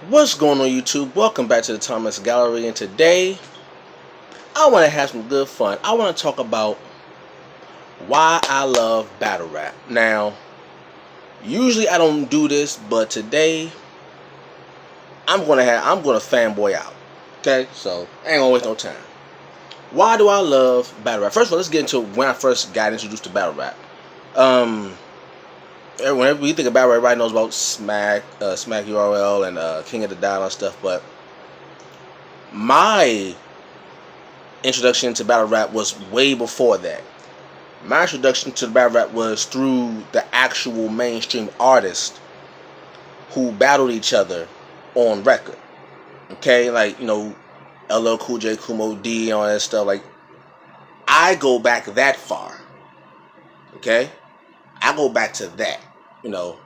What's going on YouTube? Welcome back to the Thomas Gallery, and today I want to have some good fun. I want to talk about why I love battle rap. Now, usually I don't do this, but today I'm gonna fanboy out. Okay, so I ain't gonna waste no time. Why do I love battle rap? First of all, let's get into when I first got introduced to battle rap. Um, Whenever you think of battle rap, everybody knows about Smack URL, and King of the Dot and stuff, but my introduction to battle rap was way before that. My introduction to battle rap was through the actual mainstream artists who battled each other on record. Okay, like LL Cool J, Kumo D, and all that stuff. Like I go back that far. Okay, I go back to that. You know,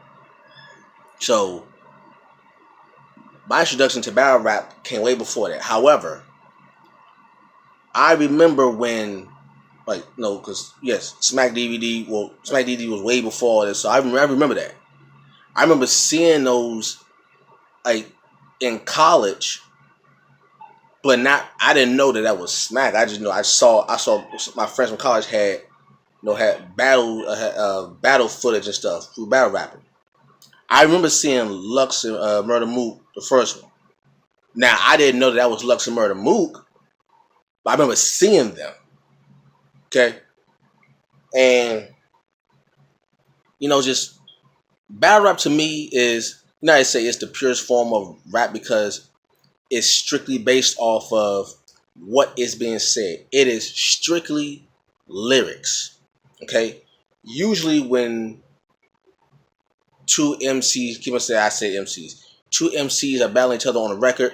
so my introduction to battle rap came way before that. However, I remember when because yes, Smack DVD. Well, Smack DVD was way before all this, so I remember that. I remember seeing those like in college, but not. I didn't know that was Smack. I just know I saw my friends from college had battle footage and stuff through battle rapping. I remember seeing Lux and Murder Mook, the first one. Now I didn't know that was Lux and Murder Mook, but I remember seeing them. Okay, and just battle rap to me is I say it's the purest form of rap because it's strictly based off of what is being said. It is strictly lyrics. Okay? Usually when two MCs, I say MCs, two MCs are battling each other on a record,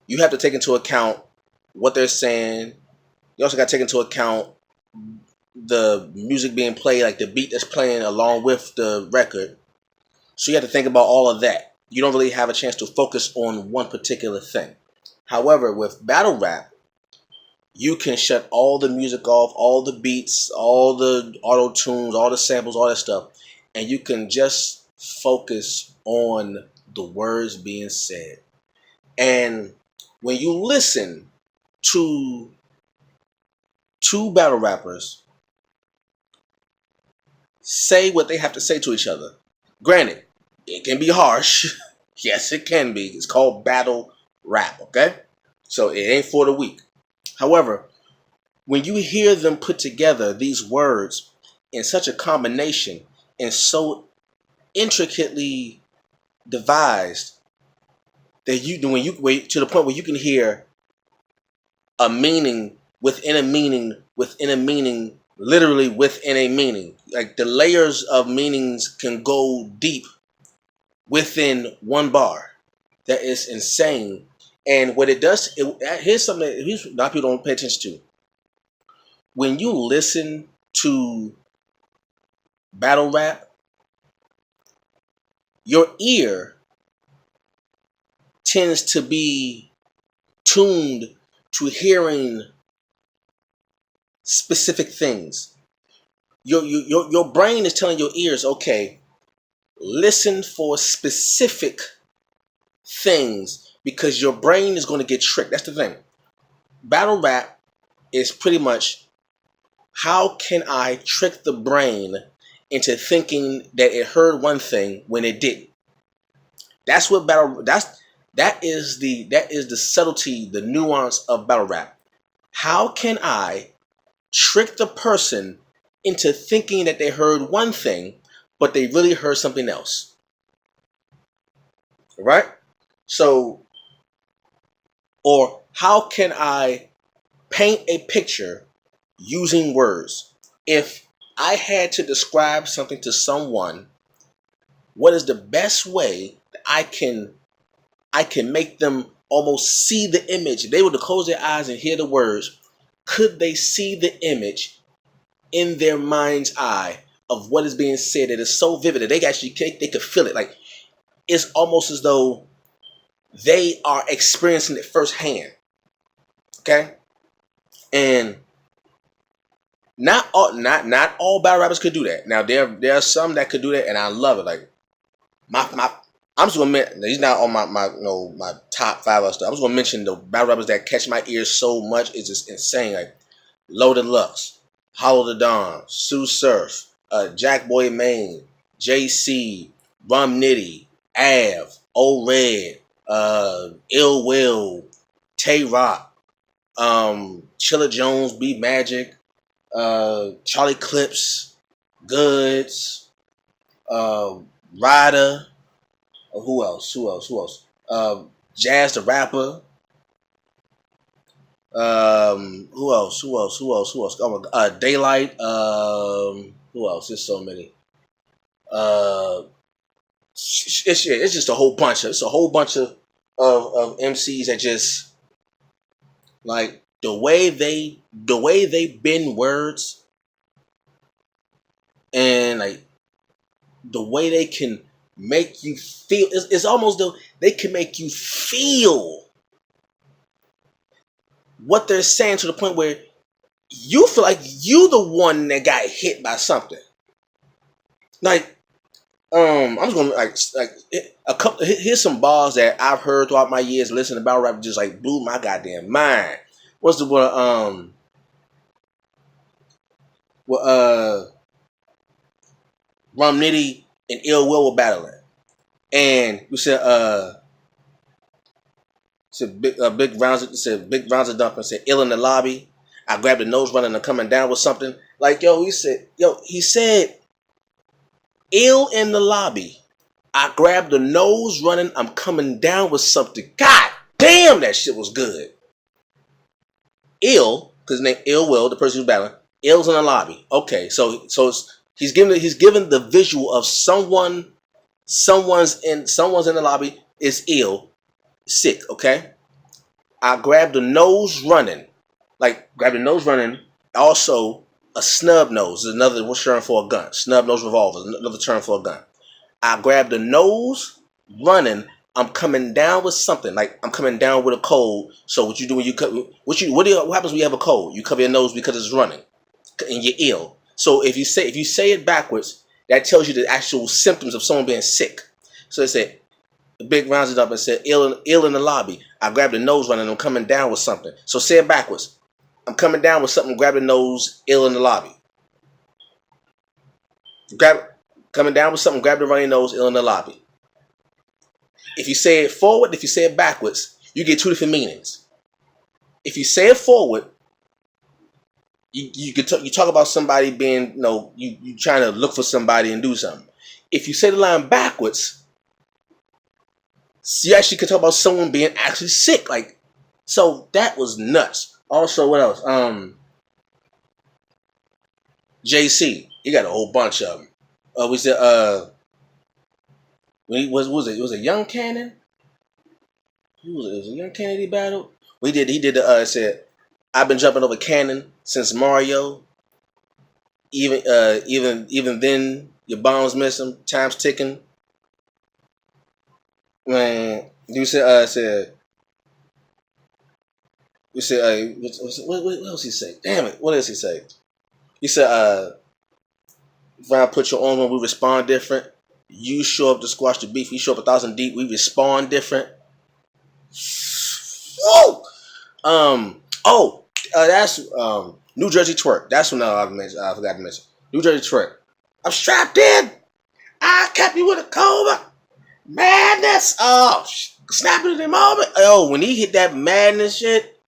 you have to take into account what they're saying. You also got to take into account the music being played, like the beat that's playing along with the record. So you have to think about all of that. You don't really have a chance to focus on one particular thing. However, with battle rap, you can shut all the music off, all the beats, all the auto tunes, all the samples, all that stuff, and you can just focus on the words being said. And when you listen to two battle rappers say what they have to say to each other, granted, it can be harsh. Yes, it can be. It's called battle rap, okay? So it ain't for the weak. However, when you hear them put together these words in such a combination and so intricately devised that when you wait to the point where you can hear a meaning within a meaning within a meaning, literally within a meaning. Like the layers of meanings can go deep within one bar. That is insane. And what it does, here's something that a lot of people don't pay attention to. When you listen to battle rap, your ear tends to be tuned to hearing specific things. Your brain is telling your ears, okay, listen for specific things because your brain is going to get tricked. That's the thing. Battle rap is pretty much how can I trick the brain into thinking that it heard one thing when it didn't. That's what that is the subtlety, the nuance of battle rap. How can I trick the person into thinking that they heard one thing, but they really heard something else? Right? So, or how can I paint a picture using words? If I had to describe something to someone, what is the best way that I can make them almost see the image? If they were to close their eyes and hear the words, could they see the image in their mind's eye of what is being said that is so vivid that they could feel it? Like it's almost as though they are experiencing it firsthand. Okay? And not all battle rappers could do that. Now there are some that could do that, and I love it. Like my I'm just gonna mention he's not on my top 5 of stuff. I'm just gonna mention the battle rappers that catch my ears so much. It's just insane. Like Loaded Lux, Hollow the Dawn, Sue Surf, Jack Boy Maine, JC, Rum Nitty, Av, O Red, Ill Will, Tay Rock, Chilla Jones, B Magic, Charlie Clips, Goods, Ryder. Who else? Who else? Who else? Jazz the Rapper. Who else? Who else? Who else? Who else? Oh, Daylight. Who else? There's so many. It's just a whole bunch of. It's a whole bunch of MCs that just like the way they bend words and like the way they can make you feel. It's almost though they can make you feel what they're saying to the point where you feel like you the one that got hit by something. Like, I'm just gonna like a couple. Here's some bars that I've heard throughout my years listening to battle rap, just like blew my goddamn mind. What's the one? Rum Nitty and Ill Will were battling, and we said big rounds. Said big rounds of dumping. Said ill in the lobby. I grabbed the nose running and coming down with something. Like he said ill in the lobby. I grabbed the nose running. I'm coming down with something. God damn, that shit was good. Ill, because his name Ill Will, the person who's battling. Ill's in the lobby. Okay, so he's given the visual of someone's in the lobby is ill, sick. Okay, I grabbed the nose running, Also, a snub nose is another term for a gun. Snub nose revolver, another term for a gun. I grabbed the nose running. I'm coming down with something. Like I'm coming down with a cold. So what you do when you cut? What happens when you have a cold? You cover your nose because it's running, and you're ill. So if you say it backwards, that tells you the actual symptoms of someone being sick. So they said, the big rounds it up and said ill in the lobby. I grabbed the nose running. I'm coming down with something. So say it backwards. I'm coming down with something. Grab the nose. Ill in the lobby. Coming down with something. Grab the runny nose. Ill in the lobby. If you say it forward, if you say it backwards, you get 2 different meanings. If you say it forward, you talk about somebody being, you trying to look for somebody and do something. If you say the line backwards, you actually could talk about someone being actually sick. Like, so that was nuts. Also, what else? JC, he got a whole bunch of them. Was it it was a Young Cannon? It was a Young Cannon he battled. He did said, I've been jumping over Cannon since Mario. Even then, your bombs missing, time's ticking. Man, you said what else he say? Damn it, what else he say? He said, if I put your arm on, we respond different. You show up to squash the beef. You show up 1,000 deep. We respond different. Whoa! That's New Jersey Twerk. That's what I forgot to mention. New Jersey Twerk. I'm strapped in. I kept you with a cobra. Madness. Oh, snapping in the moment. Oh, when he hit that madness shit,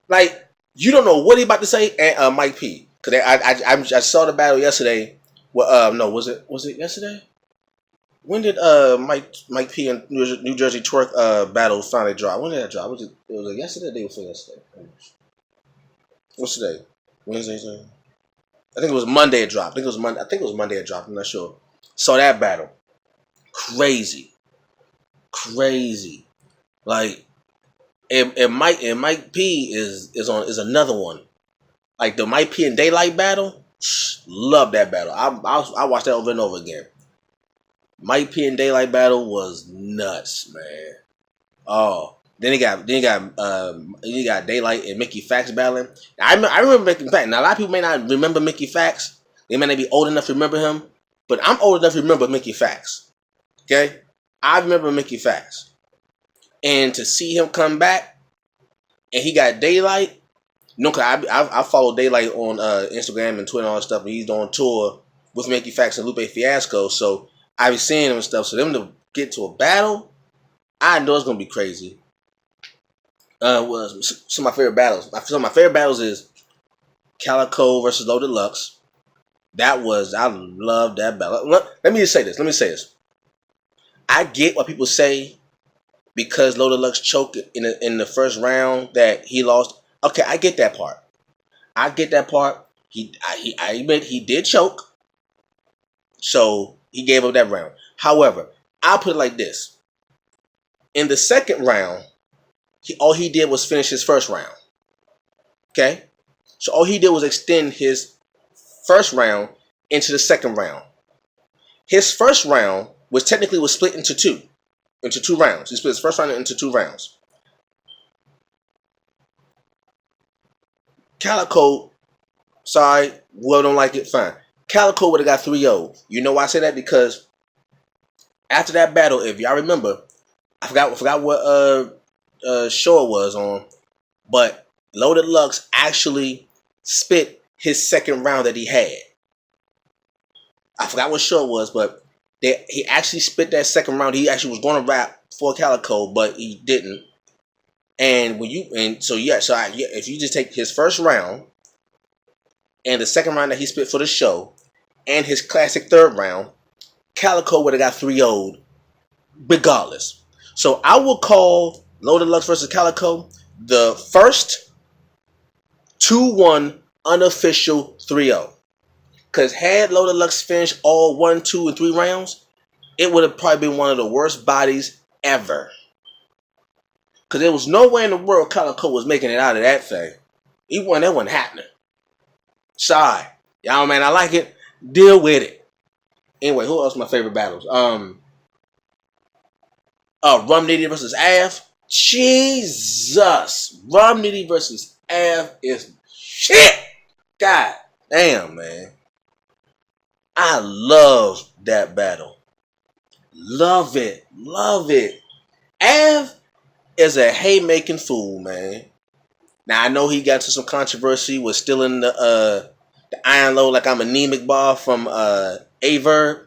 like you don't know what he about to say. And Mike P. Cause I saw the battle yesterday. Well, no, was it yesterday? When did Mike P and New Jersey Twerk battle finally drop? When did that drop? Was it yesterday or the day before yesterday? What's today? Wednesday? I think it was Monday it dropped. I think it was Monday it dropped. I'm not sure. Saw that battle. Crazy. Like and Mike P is another one. Like the Mike P and Daylight battle. Love that battle. I watched that over and over again. Mike P and Daylight battle was nuts, man. Oh, then you got Daylight and Mickey Fax battling. I remember Mickey Fax. Now a lot of people may not remember Mickey Fax. They may not be old enough to remember him, but I'm old enough to remember Mickey Fax. Okay, I remember Mickey Facts, and to see him come back, and he got Daylight. No, cause I follow Daylight on Instagram and Twitter and all that stuff, and he's on tour with Mickey Facts and Lupe Fiasco. So I be seeing him and stuff. So them to get to a battle, I know it's gonna be crazy. Was some of my favorite battles. Some of my favorite battles is Calico versus Loaded Lux. I love that battle. Let me just say this. I get what people say because Loaded Lux choked in the first round that he lost. Okay, I get that part. I admit he did choke, so he gave up that round. However, I'll put it like this: in the second round, all he did was finish his first round. Okay, so all he did was extend his first round into the second round. His first round was split into two rounds. He split his first round into 2 rounds. Calico, sorry, Will don't like it, fine. Calico would have got 3-0. You know why I say that? Because after that battle, if y'all remember, I forgot what show it was on, but Loaded Lux actually spit his second round that he had. I forgot what show it was, but he actually spit that second round. He actually was going to rap for Calico, but he didn't. And if you just take his first round and the second round that he spit for the show and his classic third round, Calico would have got 3-0'd regardless. So I will call Loaded Lux versus Calico the first 2-1 unofficial 3-0. Because had Loaded Lux finished all 1, 2, and 3 rounds, it would have probably been one of the worst bodies ever. Because there was no way in the world Calico was making it out of that thing. That wasn't happening. Sorry. Y'all, man, I like it. Deal with it. Anyway, who else my favorite battles? Rum Nitty versus Av. Jesus. Rum Nitty versus Av is shit. God damn, man. I love that battle. Love it. Av is a haymaking fool, man. Now I know he got into some controversy with stealing the Iron Low like I'm anemic bar from Averb.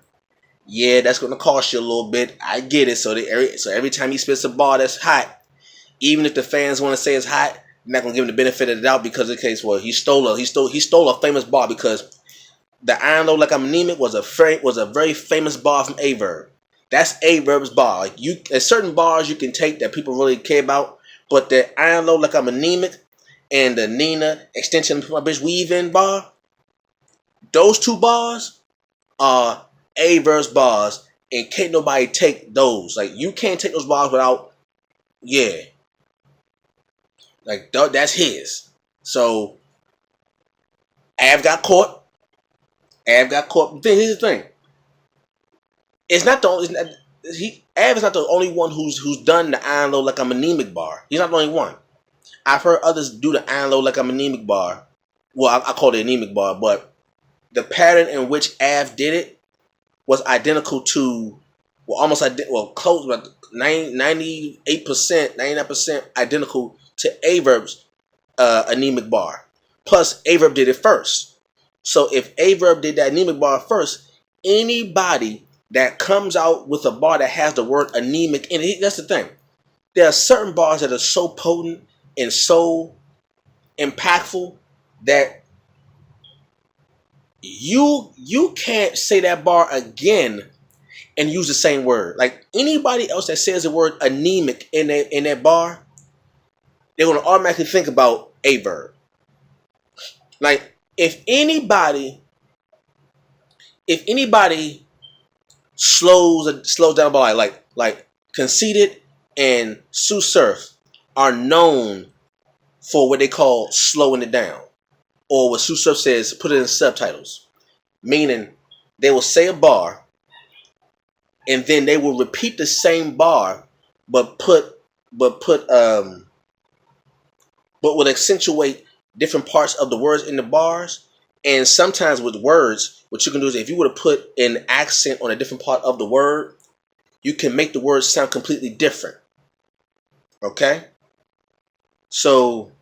Yeah, that's gonna cost you a little bit. I get it. So every time he spits a bar that's hot, even if the fans want to say it's hot, I'm not gonna give him the benefit of the doubt because of the case. Well, he stole a famous bar because the Iron Low like I'm anemic was a very famous bar from Averb. That's Averb's bar. Like there's certain bars you can take that people really care about, but the Iron Low like I'm anemic and the Nina extension my bitch weave in bar, those 2 bars are Averb's bars, and can't nobody take those. Like you can't take those bars without, like that's his. So Av got caught. Here's the thing. Av is not the only one who's done the Iron Low like I'm anemic bar. He's not the only one. I've heard others do the Iron Low like I'm anemic bar. Well, I call it anemic bar, but the pattern in which Av did it was identical to, close, but 98%, 99% identical to Averb's anemic bar. Plus, Averb did it first. So if Averb did that anemic bar first, anybody that comes out with a bar that has the word anemic in it, that's the thing. There are certain bars that are so potent and so impactful that you can't say that bar again and use the same word. Like anybody else that says the word anemic in that bar, they're gonna automatically think about Averb. Like if anybody slows down a bar, like Conceited and Sue Surf are known for what they call slowing it down, or what Sue Surf says, put it in subtitles, meaning they will say a bar and then they will repeat the same bar, but will accentuate different parts of the words in the bars. And sometimes with words, what you can do is if you were to put an accent on a different part of the word, you can make the words sound completely different. Okay? So,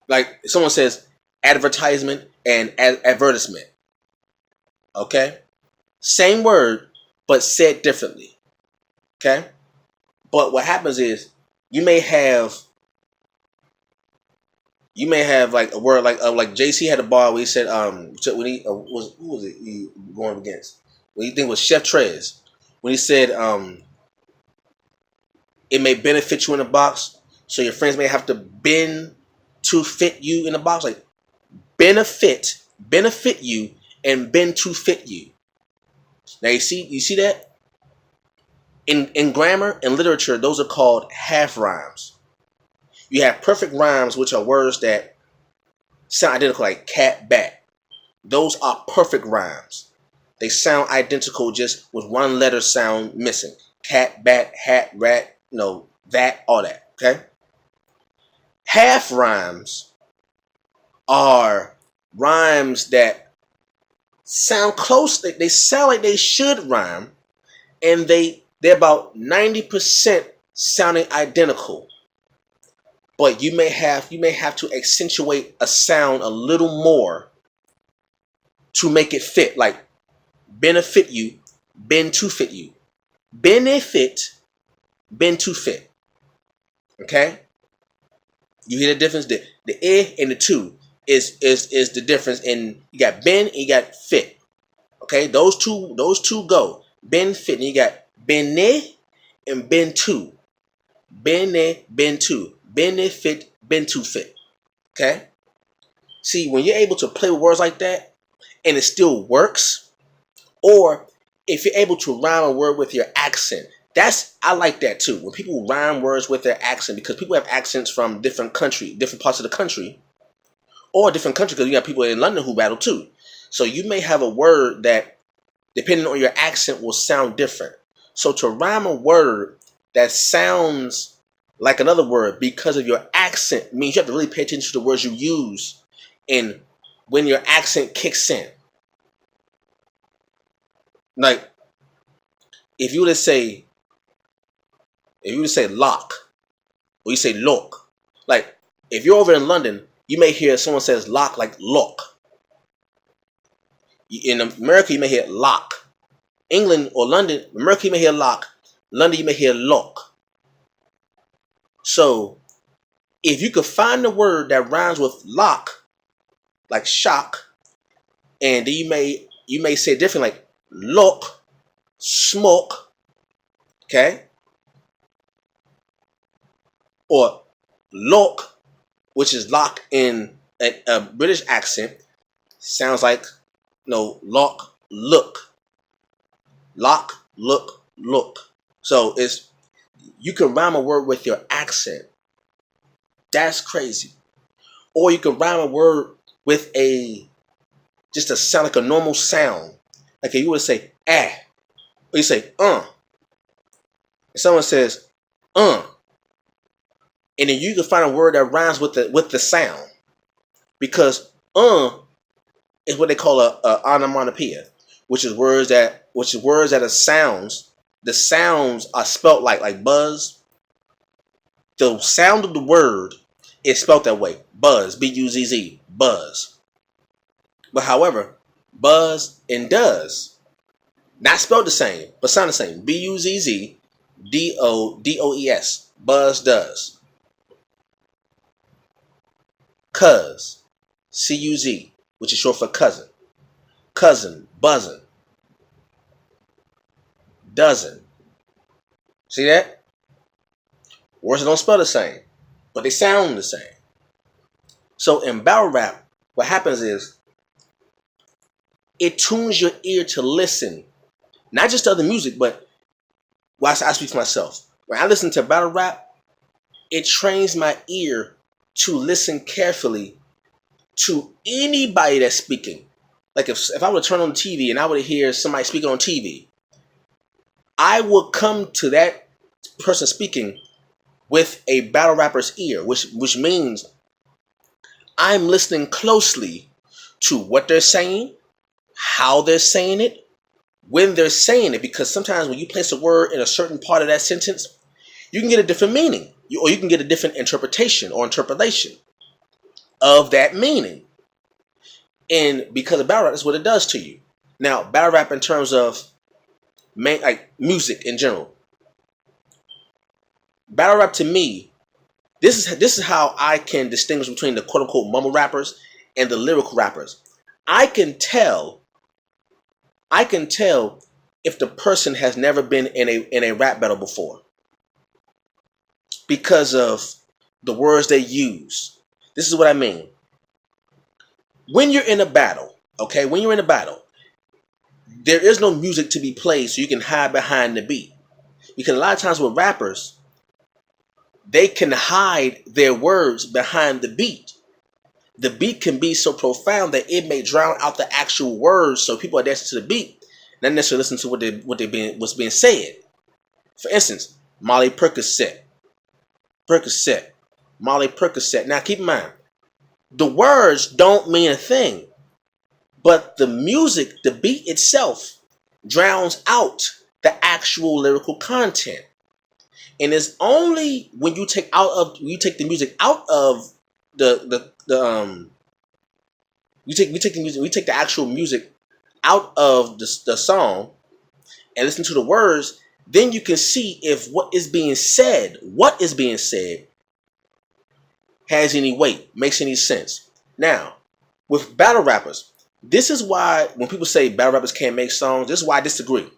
like someone says advertisement and advertisement. Okay? Same word, but said differently. Okay? But what happens is you may have like a word like JC had a bar where he said when he was who was it he going against when he think it was Chef Trez when he said it may benefit you in a box, so your friends may have to bend to fit you in a box. Like benefit you and bend to fit you. Now you see that in grammar and literature, those are called half rhymes. You have perfect rhymes, which are words that sound identical, like cat, bat. Those are perfect rhymes. They sound identical, just with one letter sound missing. Cat, bat, hat, rat, that, all that. Okay? Half rhymes are rhymes that sound close. They sound like they should rhyme, and they're about 90% sounding identical. But you may have to accentuate a sound a little more to make it fit. Like benefit you, bend to fit you. Benefit, bend to fit. Okay? You hear the difference? The and the two is the difference in you got bend and you got fit. Okay? Those two go. Bend, fit, and you got bene and bend to. Bene, bend to. Benefit, bend to fit. Okay? See, when you're able to play with words like that and it still works, or if you're able to rhyme a word with your accent, I like that too. When people rhyme words with their accent, because people have accents from different parts of the country, or different countries, because you got people in London who battle too. So you may have a word that, depending on your accent, will sound different. So to rhyme a word that sounds like another word because of your accent means you have to really pay attention to the words you use and when your accent kicks in. Like, if you were to say lock, or you say lock, like if you're over in London, you may hear someone says lock like lock. In America, you may hear lock. England or London, America, you may hear lock. London, you may hear lock. So, if you could find the word that rhymes with lock, like shock, and then you may say it different, like lock, smoke, okay, or lock, which is lock in a British accent, sounds like lock, look, look. So you can rhyme a word with your accent. That's crazy. Or you can rhyme a word with just a sound, like a normal sound. Like if you would say or you say If someone says and then you can find a word that rhymes with the sound, because is what they call a onomatopoeia, which is words that are sounds. The sounds are spelt like buzz. The sound of the word is spelt that way. Buzz, B-U-Z-Z, buzz. But however, buzz and does, not spelled the same, but sound the same. B-U-Z-Z, D-O-D-O-E-S, buzz does. Cuz, C-U-Z, which is short for cousin. Cousin, buzzing. Dozen. See that? Words don't spell the same, but they sound the same. So in battle rap, what happens is it tunes your ear to listen, not just to other music, but I speak for myself. When I listen to battle rap, it trains my ear to listen carefully to anybody that's speaking. Like if I were to turn on the TV and I were to hear somebody speaking on TV, I would come to that person speaking with a battle rapper's ear, which means I'm listening closely to what they're saying, how they're saying it, when they're saying it, because sometimes when you place a word in a certain part of that sentence, you can get a different meaning, or you can get a different interpretation or interpolation of that meaning. And because of battle rap, that's what it does to you. Now, battle rap in terms of like music in general. Battle rap to me, this is how I can distinguish between the quote unquote mumble rappers and the lyrical rappers. I can tell if the person has never been in a rap battle before because of the words they use. This is what I mean. When you're in a battle, okay, when you're in a battle, there is no music to be played so you can hide behind the beat. Because a lot of times with rappers, they can hide their words behind the beat. The beat can be so profound that it may drown out the actual words, so people are dancing to the beat, not necessarily listening to what's being said. For instance, Molly Percocet, Molly Percocet. Now keep in mind, the words don't mean a thing, but the music, the beat itself, drowns out the actual lyrical content. And it's only when you take the music out of we take the actual music out of the song and listen to the words, then you can see if what is being said has any weight, makes any sense. Now, with battle rappers, this is why when people say battle rappers can't make songs, this is why I disagree.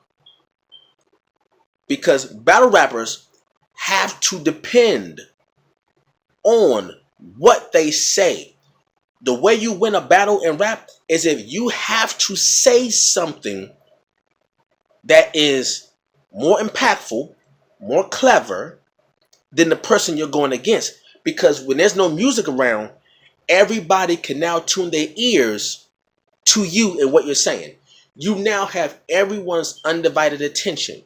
Because battle rappers have to depend on what they say. The way you win a battle in rap is if you have to say something that is more impactful, more clever than the person you're going against. Because when there's no music around, everybody can now tune their ears to you and what you're saying. You now have everyone's undivided attention.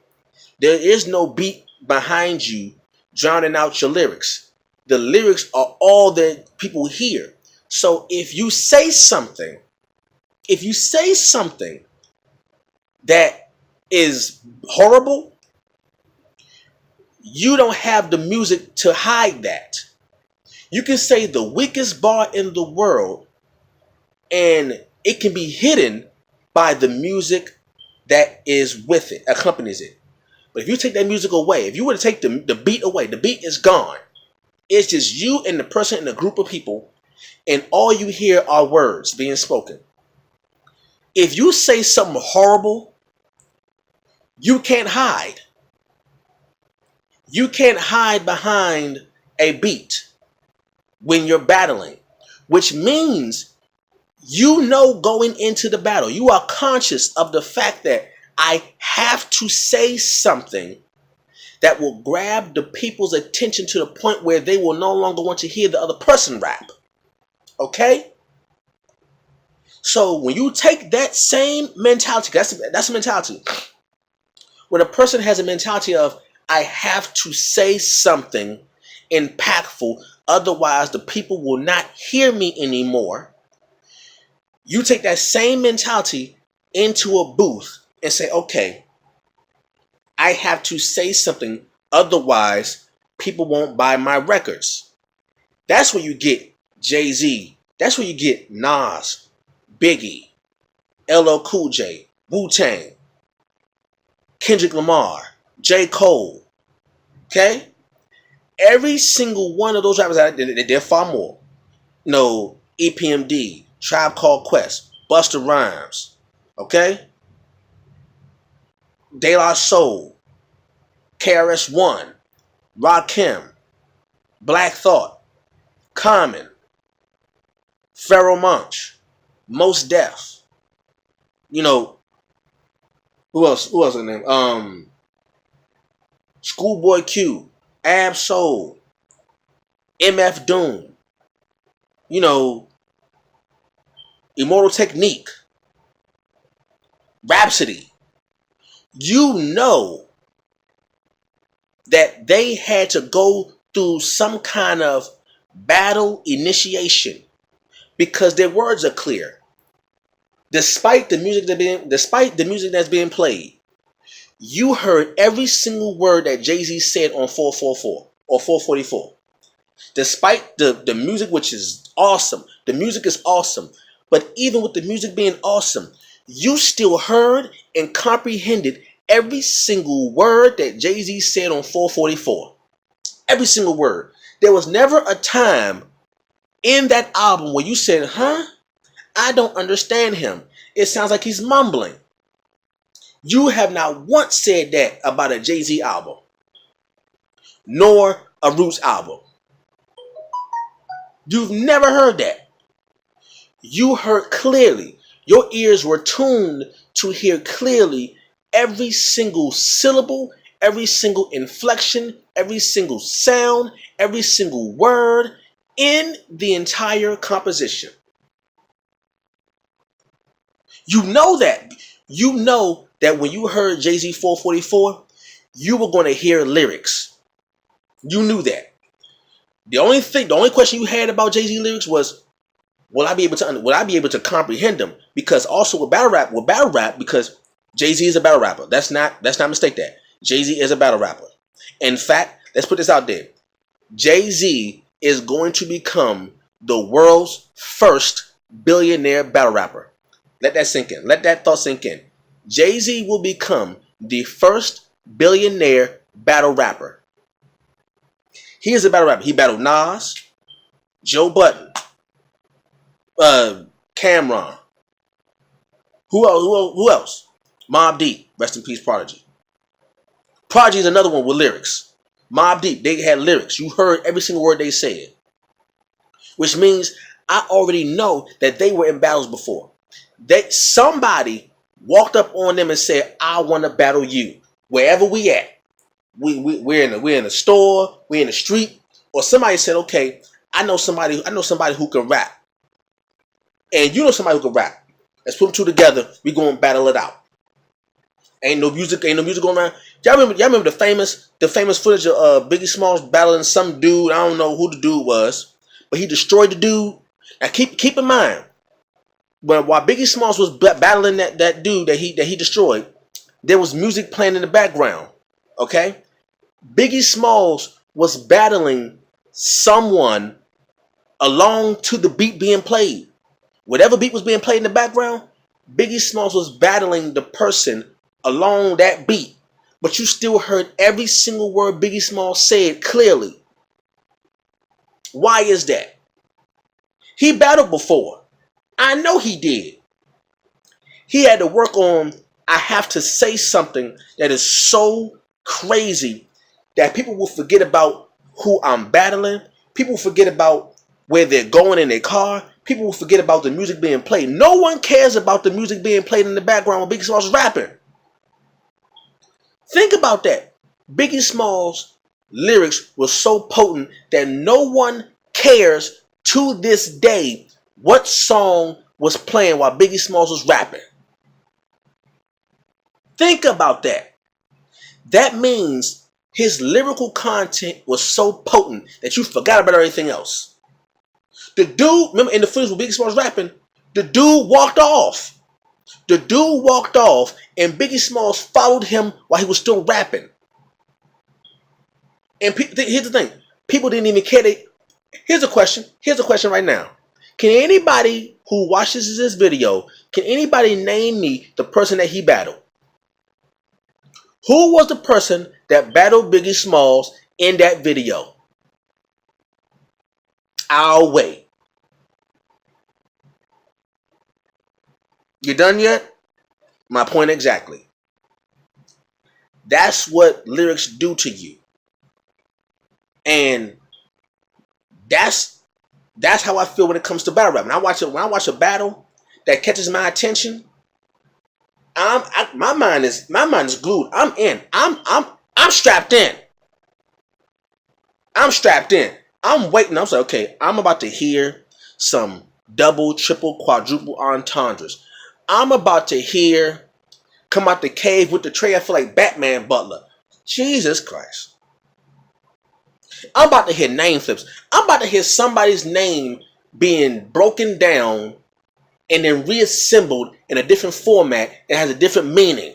There is no beat behind you drowning out your lyrics. The lyrics are all that people hear. So if you say something that is horrible, you don't have the music to hide that. You can say the weakest bar in the world and it can be hidden by the music that is with it, accompanies it. But if you take that music away, if you were to take the beat away, the beat is gone. It's just you and the person in a group of people, and all you hear are words being spoken. If you say something horrible, you can't hide. You can't hide behind a beat when you're battling, which means you know going into the battle, you are conscious of the fact that I have to say something that will grab the people's attention to the point where they will no longer want to hear the other person rap. Okay? So when you take that same mentality, that's a mentality. When a person has a mentality of, I have to say something impactful, otherwise the people will not hear me anymore. You take that same mentality into a booth and say, okay, I have to say something, otherwise people won't buy my records. That's where you get Jay-Z. That's where you get Nas, Biggie, LL Cool J, Wu-Tang, Kendrick Lamar, J. Cole. Okay? Every single one of those rappers, they're far more. No, EPMD, Tribe Called Quest, Busta Rhymes. Okay? De La Soul, KRS-One, Rakim, Black Thought, Common, Pharoah Monch, Mos Def. You know, who else in there? Schoolboy Q, Ab Soul, MF Doom. You know, Immortal Technique, Rhapsody. You know that they had to go through some kind of battle initiation because their words are clear. Despite the music that's being played, you heard every single word that Jay-Z said on 444 or 444. Despite the music, which is awesome, the music is awesome. But even with the music being awesome, you still heard and comprehended every single word that Jay-Z said on 444. Every single word. There was never a time in that album where you said, huh? I don't understand him. It sounds like he's mumbling. You have not once said that about a Jay-Z album, nor a Roots album. You've never heard that. You heard clearly. Your ears were tuned to hear clearly every single syllable, every single inflection, every single sound, every single word in the entire composition. You know that. You know that when you heard Jay-Z 444, you were going to hear lyrics. You knew that. The only question you had about Jay-Z lyrics was, will I be able to comprehend them? Because also with battle rap, because Jay-Z is a battle rapper. Let's not mistake that. Jay-Z is a battle rapper. In fact, let's put this out there. Jay-Z is going to become the world's first billionaire battle rapper. Let that sink in. Let that thought sink in. Jay-Z will become the first billionaire battle rapper. He is a battle rapper. He battled Nas, Joe Budden, Cameron. Who else? Mobb Deep. Rest in peace, Prodigy. Prodigy is another one with lyrics. Mobb Deep, they had lyrics. You heard every single word they said. Which means I already know that they were in battles before. Somebody walked up on them and said, I want to battle you. Wherever we at. We're in a store, we're in the street, or somebody said, okay, I know somebody who can rap. And you know somebody who can rap. Let's put them two together, we gonna battle it out. Ain't no music going around. Y'all remember the famous footage of Biggie Smalls battling some dude, I don't know who the dude was, but he destroyed the dude. Now keep in mind, while Biggie Smalls was battling that dude that he destroyed, there was music playing in the background. Okay? Biggie Smalls was battling someone along to the beat being played. Whatever beat was being played in the background, Biggie Smalls was battling the person along that beat. But you still heard every single word Biggie Smalls said clearly. Why is that? He battled before. I know he did. He had to work on, I have to say something that is so crazy that people will forget about who I'm battling. People will forget about where they're going in their car. People will forget about the music being played. No one cares about the music being played in the background when Biggie Smalls is rapping. Think about that. Biggie Smalls' lyrics were so potent that no one cares to this day what song was playing while Biggie Smalls was rapping. Think about that. That means his lyrical content was so potent that you forgot about everything else. The dude, remember in the footage when Biggie Smalls was rapping, the dude walked off. The dude walked off and Biggie Smalls followed him while he was still rapping. And here's the thing. People didn't even care. Here's a question. Here's a question right now. Can anybody who watches this video, can anybody name me the person that he battled? Who was the person that battled Biggie Smalls in that video? I'll wait. You done yet? My point exactly. That's what lyrics do to you. And that's how I feel when it comes to battle rap. When I watch a battle that catches my attention, my mind is glued. I'm in. I'm strapped in. I'm strapped in. I'm waiting. I'm like, okay, I'm about to hear some double, triple, quadruple entendres. I'm about to hear come out the cave with the tray. I feel like Batman Butler. Jesus Christ. I'm about to hear name flips. I'm about to hear somebody's name being broken down and then reassembled in a different format and has a different meaning.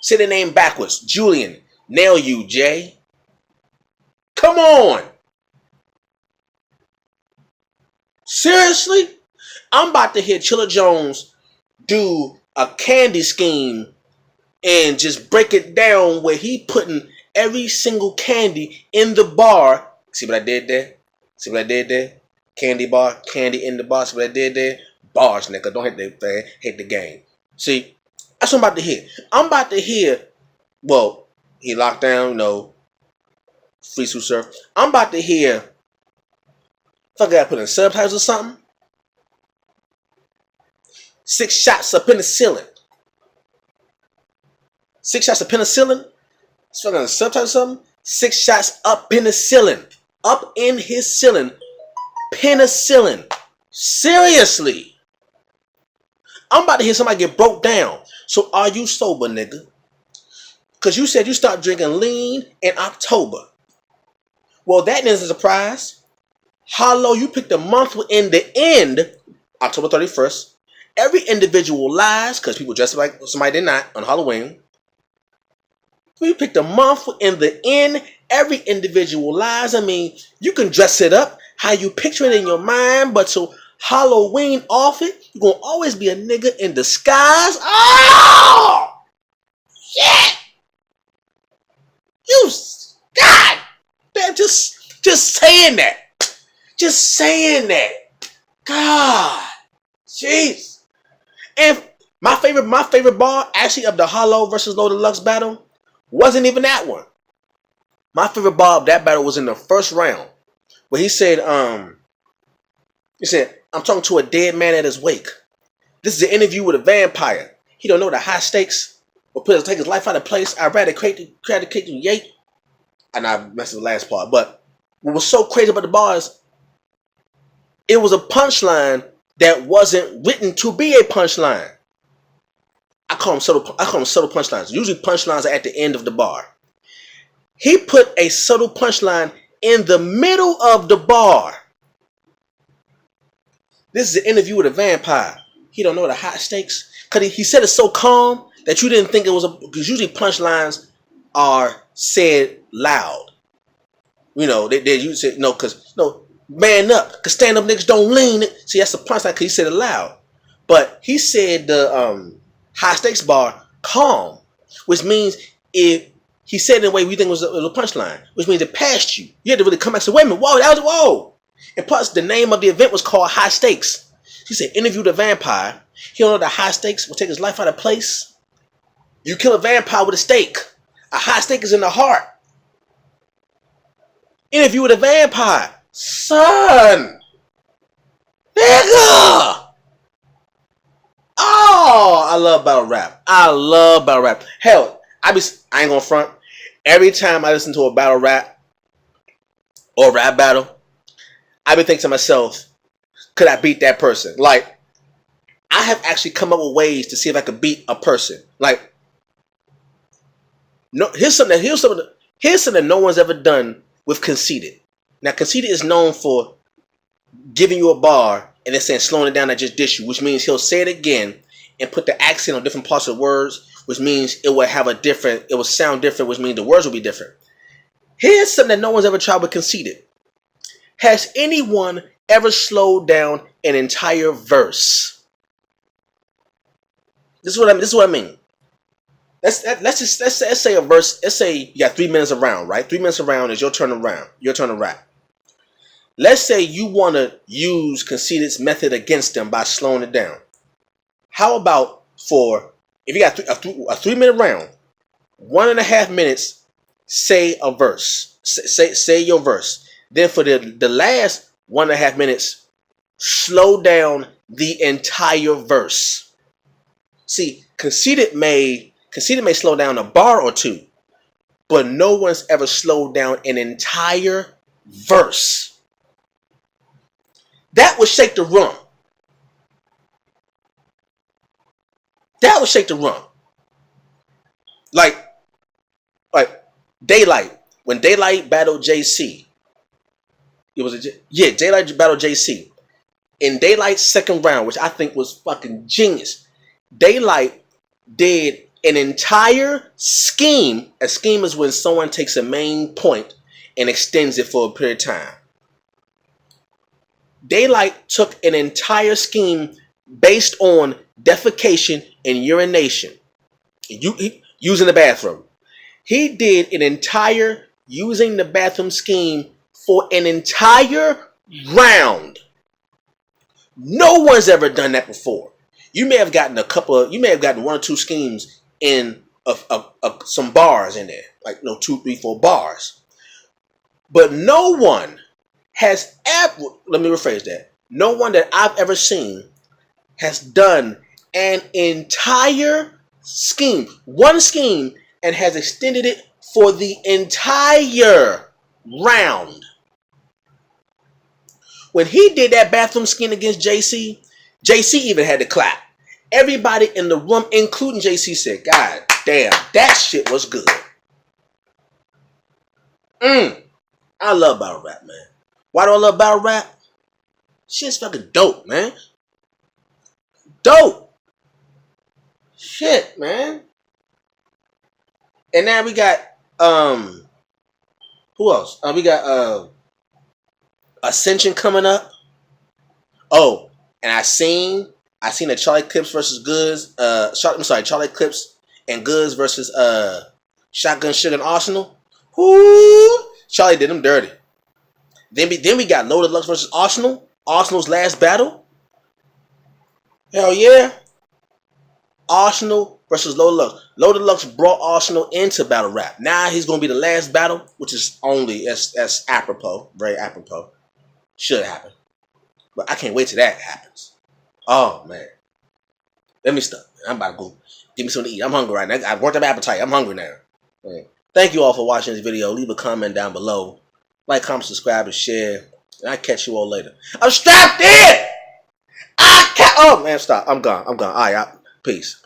Say the name backwards. Julian. Nail you, Jay. Come on. Seriously? I'm about to hear Chilla Jones do a candy scheme and just break it down where he putting every single candy in the bar. See what I did there? See what I did there? Candy bar, candy in the bar. See what I did there? Bars, nigga. Don't hit the thing. Hit the game. See? That's what I'm about to hear. I'm about to hear, well, he locked down, free suit surf. I'm about to hear, fuck, I gotta put in subtitles or something. 6 shots of penicillin. 6 shots of penicillin? It's fucking subtitle or something? 6 shots of penicillin. Up in his ceiling. Penicillin. Seriously. I'm about to hear somebody get broke down. So are you sober, nigga? Because you said you start drinking lean in October. Well, that isn't a surprise. Hollow, you picked a month in the end, October 31st. Every individual lies because people dress like somebody they're not on Halloween. We picked a month in the end. Every individual lies. I mean, you can dress it up how you picture it in your mind, but to Halloween off it, you're going to always be a nigga in disguise. Oh! Shit! You, God! Damn, just saying that. Just saying that. God. Jeez. And my favorite bar, actually, of the Hollow versus Low Deluxe battle, wasn't even that one. My favorite bar of that battle was in the first round, where he said, I'm talking to a dead man at his wake. This is an interview with a vampire. He don't know the high stakes or take his life out of place. I'd rather create the yate. And I messed with the last part. But what was so crazy about the bar is it was a punchline that wasn't written to be a punchline. I call them subtle punchlines. Usually punchlines are at the end of the bar. He put a subtle punchline in the middle of the bar. This is an interview with a vampire. He don't know the hot stakes. Because he said it so calm that you didn't think it was because usually punchlines are said loud. They use it, man up. Because stand-up niggas don't lean. See, that's the punchline because he said it loud. But he said the high stakes bar calm, which means if he said it in a way we think was a punchline, which means it passed you. You had to really come back and say, wait a minute, whoa. And plus, the name of the event was called High Stakes. He said, interview the vampire. He don't know the high stakes will take his life out of place. You kill a vampire with a stake. A high stake is in the heart. Interview with a vampire. Son. Nigga. Oh, I love battle rap. Hell, I ain't gonna front. Every time I listen to a battle rap or rap battle, I be thinking to myself, could I beat that person? Like, I have actually come up with ways to see if I could beat a person. Like, no, here's something that no one's ever done with Conceited. Now, Conceited is known for giving you a bar and then saying slowing it down and just dish you, which means he'll say it again and put the accent on different parts of the words, which means it will sound different, which means the words will be different. Here's something that no one's ever tried with Conceited. Has anyone ever slowed down an entire verse? This is what I mean. Let's say a verse. Let's say you got 3 minutes around, right? 3 minutes around is your turn around. Your turn to rap. Let's say you want to use Conceited's method against them by slowing it down. How about if you got a 3 minute round, 1.5 minutes, say a verse. Say your verse. Then for the last 1.5 minutes, slow down the entire verse. See, Conceited may slow down a bar or two, but no one's ever slowed down an entire verse. That would shake the room. Like Daylight. When Daylight battled JC. Daylight battled JC. In Daylight's second round, which I think was fucking genius, Daylight did an entire scheme. A scheme is when someone takes a main point and extends it for a period of time. Daylight took an entire scheme based on defecation and urination. Using the bathroom. He did an entire using the bathroom scheme for an entire round. No one's ever done that before. You may have gotten one or two schemes in some bars in there, like 2, 3, 4 bars. But no one has ever, let me rephrase that. No one that I've ever seen has done an entire scheme, one scheme, and has extended it for the entire round. When he did that bathroom scheme against JC even had to clap. Everybody in the room, including JC, said, God damn, that shit was good. I love battle rap, man. Why do I love battle rap? Shit's fucking dope, man. Dope. Shit, man. And now we got who else? We got Ascension coming up. Oh, and I seen the Charlie Clips versus Goods. Charlie Clips and Goods versus Shotgun Sugar and Arsenal. Whoo! Charlie did them dirty. Then we got Loaded Lux versus Arsenal. Arsenal's last battle. Hell yeah. Arsenal versus Loaded Lux. Loaded Lux brought Arsenal into battle rap. Now he's gonna be the last battle, which is only that's apropos, very apropos. Should happen, but I can't wait till that happens. Oh man, let me stop. I'm about to go give me something to eat. I'm hungry right now. I've worked up appetite. I'm hungry now. Man. Thank you all for watching this video. Leave a comment down below. Like, comment, subscribe, and share. And I'll catch you all later. I'm strapped in. Oh man, stop. I'm gone. All right. Peace.